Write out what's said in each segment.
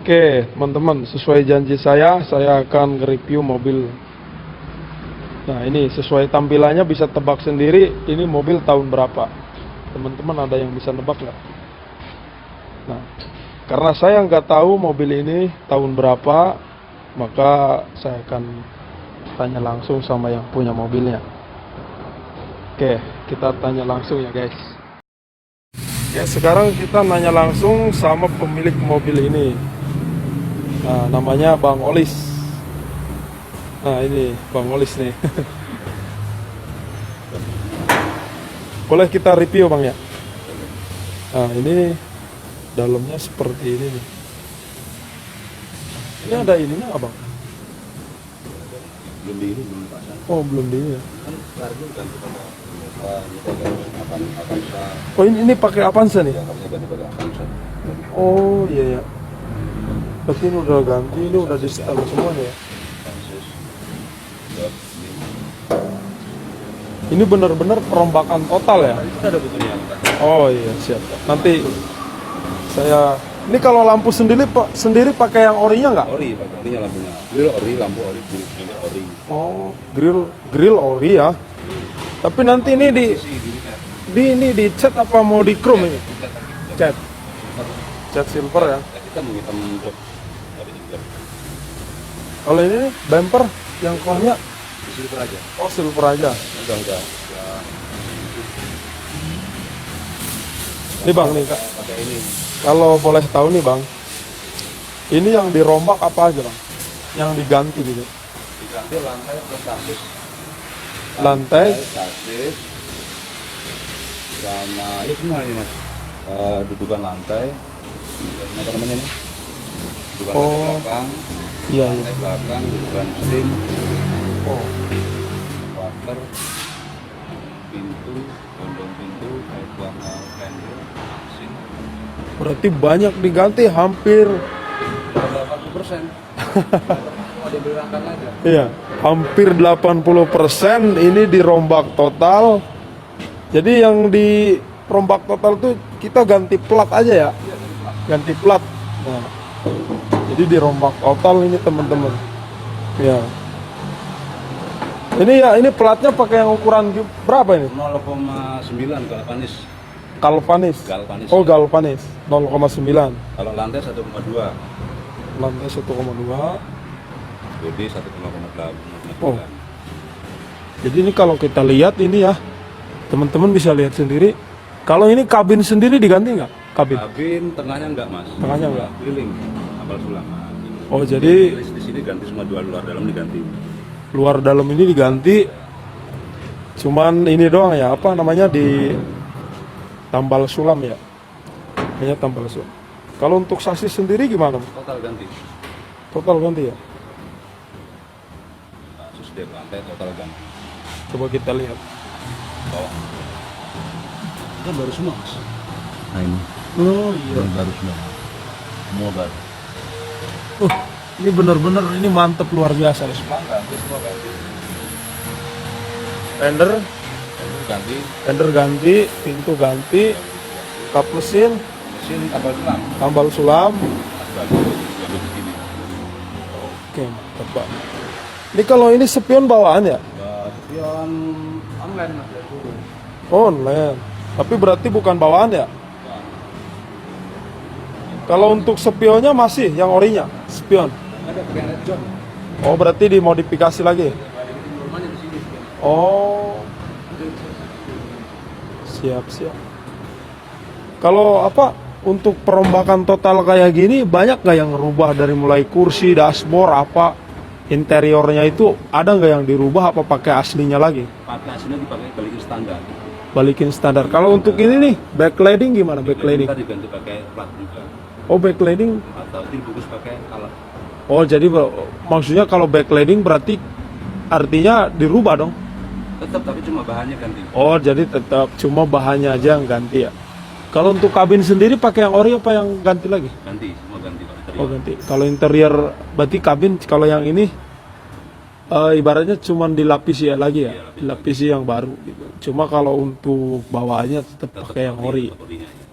Oke, teman-teman, sesuai janji saya akan nge-review mobil. Nah, ini sesuai tampilannya bisa tebak sendiri, ini mobil tahun berapa. Teman-teman ada yang bisa nebak nggak? Nah, karena saya nggak tahu mobil ini tahun berapa, maka saya akan tanya langsung sama yang punya mobilnya. Oke, kita tanya langsung ya guys. Ya, sekarang kita nanya langsung sama pemilik mobil ini. Nah, namanya Bang Olis. Nah, ini Bang Olis nih. Boleh kita review Bang ya? Nah, ini dalamnya seperti ini nih. Ini ada ininya nggak Bang? Belum di ini, belum dipasang. Oh, belum di ini ya. Kan kargo ganti pakai Avanza. Oh, ini pakai Avanza nih? Ya, harusnya ganti pakai Avanza. Oh, iya ya. Berarti ini udah ganti, ini udah di setel semuanya ya. Asus. Ini benar-benar perombakan total ya. Itu ada bukunya. Oh iya, siap. Nanti saya ini kalau lampu sendiri pakai yang orinya nggak? Ori, pakai orinya lampunya. Grill ori, lampu ori, grill ori. Oh, grill ori ya. Tapi nanti ini ini dicat apa mau di chrome ini? Cat silver ya. Kita mau hitam untuk Kalau ini nih, bumper yang core-nya silver aja. oh silver aja. Udah. Ini Bang nih Kak. Pakai ini. Kalau boleh tahu nih Bang, ini yang dirombak apa aja Bang? Yang diganti gitu? Diganti lantai plus sasis. Lantai, sasis. Sama ini semua ini Mas. Dudukan lantai. Apa namanya nih? Dudukan lantai belakang. iya. Lantai belakang, dudukan mesin. Oh, Water, pintu, gondong pintu, kayak warna fender, mesin. berarti banyak diganti hampir. 80%. Mau dibeli rangkang aja. Iya, hampir 80% ini dirombak total. Jadi yang dirombak total tuh kita ganti plat aja ya. Ganti plat. Nah, jadi dirombak total ini teman-teman. Ya. Ini platnya pakai yang ukuran berapa ini? 0,9 galvanis. Galvanis. Galvanis. Oh, galvanis. 0,9. Kalau lantai 1,2. Lantai 1,2. Bodi 1,8. Oh. Jadi ini kalau kita lihat ini ya, teman-teman bisa lihat sendiri. Kalau ini kabin sendiri diganti nggak? Kabin tengahnya enggak Mas. Tengahnya enggak? Keliling. Kapal sulam. Oh, jadi Di sini ganti semua, dua luar dalam diganti. luar dalam ini diganti. Cuman ini doang ya, apa namanya, di tambal sulam ya. Hanya tambal sulam. Kalau untuk sasis sendiri gimana? Total ganti. Total ganti ya. Kasus dari lantai total ganti. Coba kita lihat. Bawah. Kan baru semua Mas. Nah ini. Oh iya. Baru semua. Semua baru. Ini benar-benar ini mantep luar biasa. Semua ganti, semua ganti. Fender ganti, pintu ganti, kap mesin, Mesin kapal sulam. tambal sulam. Bagus. Yang begini. Oke, mantap Pak. Ini kalau ini spion bawaan ya? Spion online Mas. Online. Tapi berarti bukan bawaan ya? Kalau untuk spionnya masih yang orinya, spion. Ada pakai red zone. Oh, berarti dimodifikasi lagi. Rumahnya di sini. Oh. Siap. Kalau apa untuk perombakan total kayak gini banyak nggak yang rubah dari mulai kursi, dashboard, apa interiornya itu ada nggak yang dirubah apa pakai aslinya lagi? Pakai aslinya dipakai balikin standar. Balikin standar. Kalau untuk ini nih backlighting gimana backlighting? Kita diganti pakai plat juga. Oh, backlighting. Atau dibungkus pakai color. Oh, jadi maksudnya kalau backlighting berarti artinya dirubah dong? Tetap tapi cuma bahannya ganti. Oh, jadi tetap cuma bahannya aja yang ganti ya. Kalau untuk kabin sendiri pakai yang ori apa yang ganti lagi? Ganti, semua ganti kalau interior. Oh, ganti. Kalau interior berarti kabin kalau yang ini ibaratnya cuma dilapisi ya lagi ya, Iya, dilapisi yang baru gitu. Cuma kalau untuk bawaannya tetap pakai yang ori. Orinya, ya.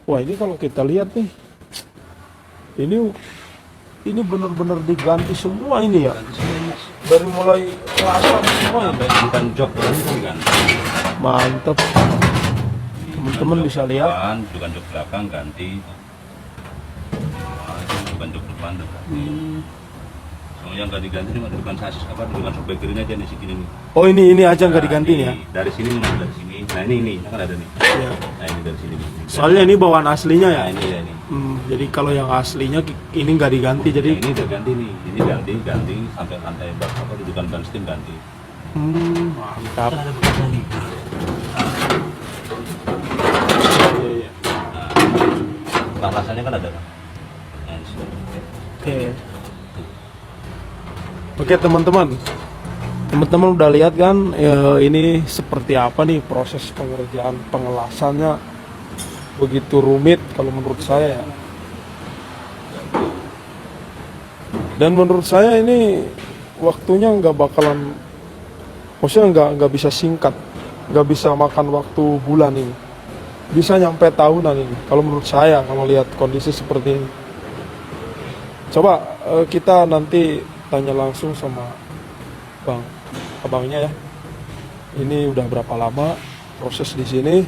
Wah, ini kalau kita lihat nih Ini benar-benar diganti semua ini ya. Ganti semua, Mas. Dari mulai kelasan semua ya. Sampai bukan jok kan ganti. Mantap. Teman-teman bisa lihat. Bukan jok belakang ganti. Bukan jok depan. Semua yang nggak diganti cuma dudukan sasis apa dudukan shock background aja nih segini nih. Oh ini aja nggak diganti nih ya? Dari sini nih, dari sini. Nah ini kan ada nih. Iya. Nah ini dari sini nih. Soalnya ini bawaan aslinya ya. Nah ini ya ini. Jadi kalau yang aslinya ini nggak diganti jadi. Yang ini udah ganti nih. Ini ganti sampai lantai bak apa dudukan ban setim ganti. Mantap. Ada bekas lagi. Iya. Nah, rasanya kan ada kan. Nah, Oke. Oke teman-teman udah lihat kan ini seperti apa nih proses pengerjaan pengelasannya, begitu rumit kalau menurut saya ya. Dan menurut saya ini waktunya nggak bakalan, maksudnya nggak bisa singkat, nggak bisa makan waktu bulan ini, bisa nyampe tahunan ini kalau menurut saya kalau lihat kondisi seperti ini. Coba kita nanti tanya langsung sama abangnya ya. Ini udah berapa lama proses di sini?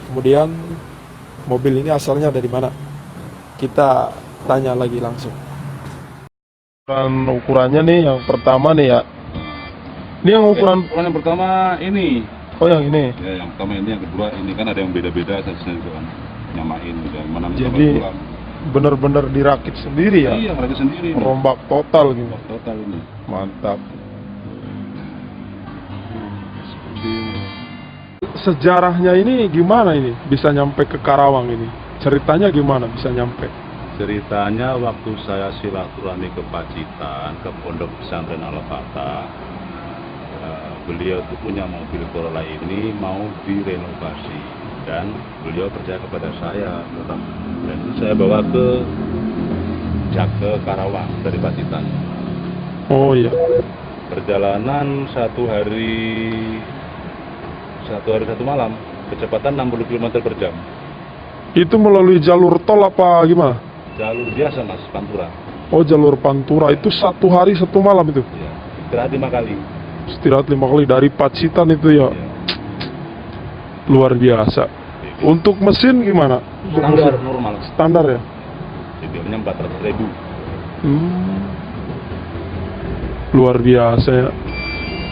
Kemudian mobil ini asalnya dari mana? Kita tanya lagi langsung. Ukurannya nih yang pertama nih ya. Ini yang ukuran yang pertama ini. Oh yang ini. Ya, yang pertama ini, yang kedua ini kan ada yang beda-beda saja itu kan. Nyamain yang mana Jadi benar-benar dirakit sendiri ya? Iya, rakit sendiri. Rombak total gitu. Total ini. Mantap. Sejarahnya ini gimana ini bisa nyampe ke Karawang ini? Ceritanya gimana bisa nyampe? Ceritanya waktu saya silaturahmi ke Pacitan, ke Pondok Pesantren Al-Fatah, beliau itu punya mobil Corolla ini mau direnovasi dan beliau percaya kepada saya dan itu saya bawa ke Karawang dari Pacitan. Oh iya. Perjalanan satu hari satu malam, kecepatan 60 km per jam. Itu melalui jalur tol apa gimana? Jalur biasa Mas, Pantura. Oh jalur Pantura, itu satu hari satu malam itu? Ya, istirahat 5 kali. Istirahat 5 kali dari Pacitan itu ya? Ya. Luar biasa. Untuk mesin gimana? Untuk Standar mesin? normal. Standar ya? Detailnya 400.000. Luar biasa ya.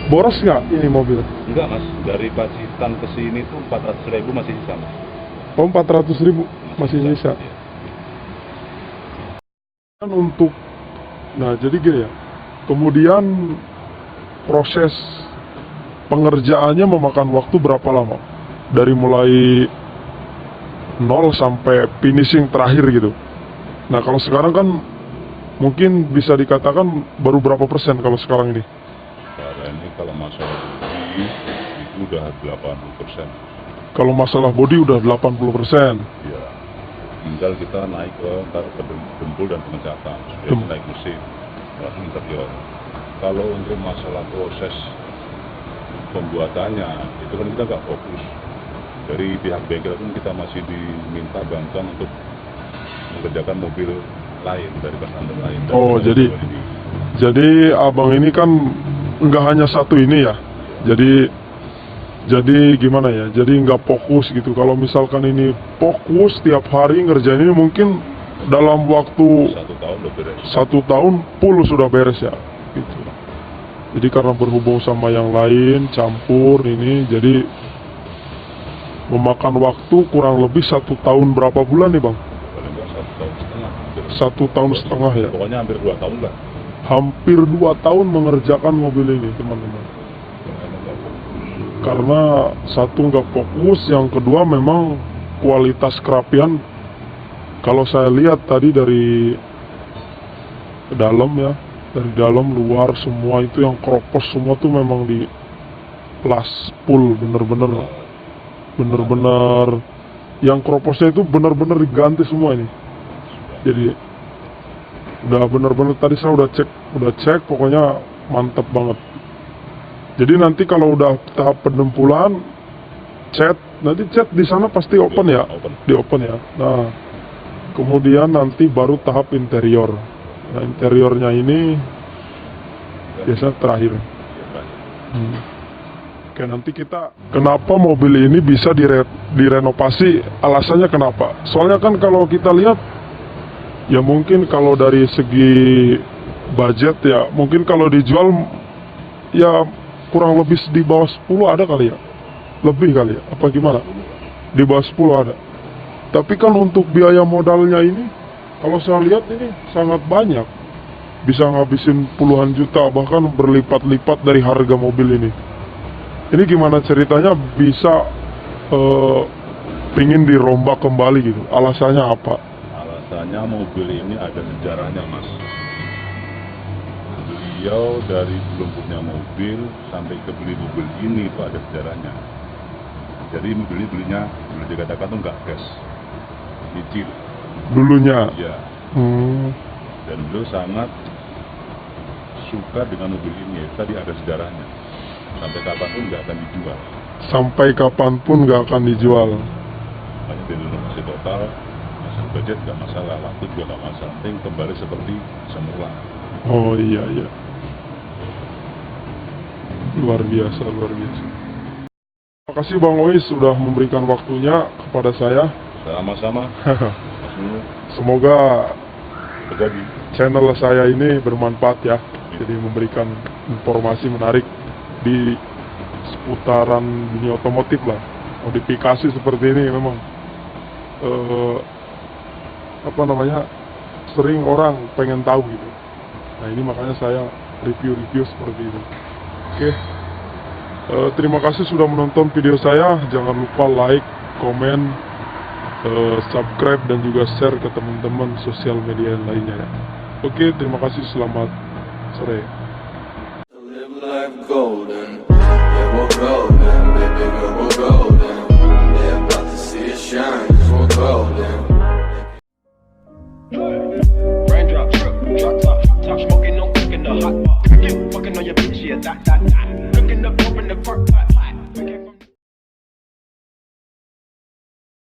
Boros nggak ini mobil? Enggak Mas, dari Pacitan ke sini tuh 400.000 masih sisa Mas. Oh 400.000 masih sisa. Ya. Kan untuk, nah jadi gini ya. Kemudian proses pengerjaannya memakan waktu berapa lama? Dari mulai 0 sampai finishing terakhir gitu. Nah kalau sekarang kan mungkin bisa dikatakan baru berapa persen kalau sekarang ini? Karena ini kalau masalah bodi itu udah 80%. Kalau masalah bodi udah 80%. Ya, tinggal kita naik ke dempul dan pengecatan, sudah naik mesin, langsung interior. Kalau untuk masalah proses pembuatannya, itu kan kita nggak fokus. Dari pihak bengkel pun kita masih diminta bantuan untuk mengerjakan mobil lain dari pesantren lain. Oh jadi abang ini kan nggak hanya satu ini ya. Jadi gimana ya? Jadi nggak fokus gitu. Kalau misalkan ini fokus tiap hari ngerjain ini mungkin dalam waktu 1 tahun udah beres. 1 tahun full sudah beres ya. Gitu. Jadi karena berhubung sama yang lain campur ini, jadi memakan waktu kurang lebih 1 tahun berapa bulan nih bang? Paling nggak 1 tahun setengah. 1 tahun setengah ya. Pokoknya hampir 2 tahun lah. Hampir 2 tahun mengerjakan mobil ini teman-teman. Karena satu nggak fokus, yang kedua memang kualitas kerapian. Kalau saya lihat tadi dari dalam ya, dari dalam luar semua itu yang keropos semua tuh memang di plus full, bener-bener yang keroposnya itu bener-bener diganti semua ini. Jadi udah bener-bener tadi saya udah cek pokoknya mantep banget. Jadi nanti kalau udah tahap pendempulan nanti cat di sana pasti open ya, di open ya. Nah Kemudian nanti baru tahap interior. Nah, interiornya ini biasa terakhir. Oke, nanti kita kenapa mobil ini bisa direnovasi, alasannya kenapa? Soalnya kan kalau kita lihat, ya mungkin kalau dari segi budget ya, mungkin kalau dijual ya kurang lebih di bawah 10 ada kali ya? Lebih kali ya? Apa gimana? Di bawah 10 ada. Tapi kan untuk biaya modalnya ini, kalau saya lihat ini sangat banyak. Bisa ngabisin puluhan juta, bahkan berlipat-lipat dari harga mobil ini. Ini gimana ceritanya bisa pingin dirombak kembali gitu? Alasannya apa? Alasannya mobil ini ada sejarahnya, Mas. Beliau dari belum punya mobil sampai ke beli mobil ini itu ada sejarahnya. Jadi mobil ini belinya boleh dikatakan tuh nggak cash, nyicil. Dulunya? Ya. Dan beliau sangat suka dengan mobil ini. Tadi ada sejarahnya. Sampai kapanpun nggak akan dijual. Sampai kapanpun nggak akan dijual. Makanya dari renovasi total, masalah budget nggak masalah, waktu juga nggak masalah. Penting kembali seperti semula. Oh iya iya. Luar biasa, luar biasa. Terima kasih Bang Ois sudah memberikan waktunya kepada saya. Sama-sama. Semoga Terjadi. channel saya ini bermanfaat ya. Jadi memberikan informasi menarik di seputaran dunia otomotif lah. Modifikasi seperti ini memang sering orang pengen tahu gitu. Nah ini makanya saya review seperti itu. Oke. Terima kasih sudah menonton video saya. Jangan lupa like, komen, subscribe dan juga share ke teman-teman sosial media yang lainnya ya. Oke, terima kasih, selamat sore. Live life golden, yeah, we're golden, baby girl, we're golden. They're about to see us shine, 'cause we're golden. Raindrop, drop top, top smoking, no cooking the hot pot. Fucking on your bitch, yeah, that. Cooking up, open the park pot.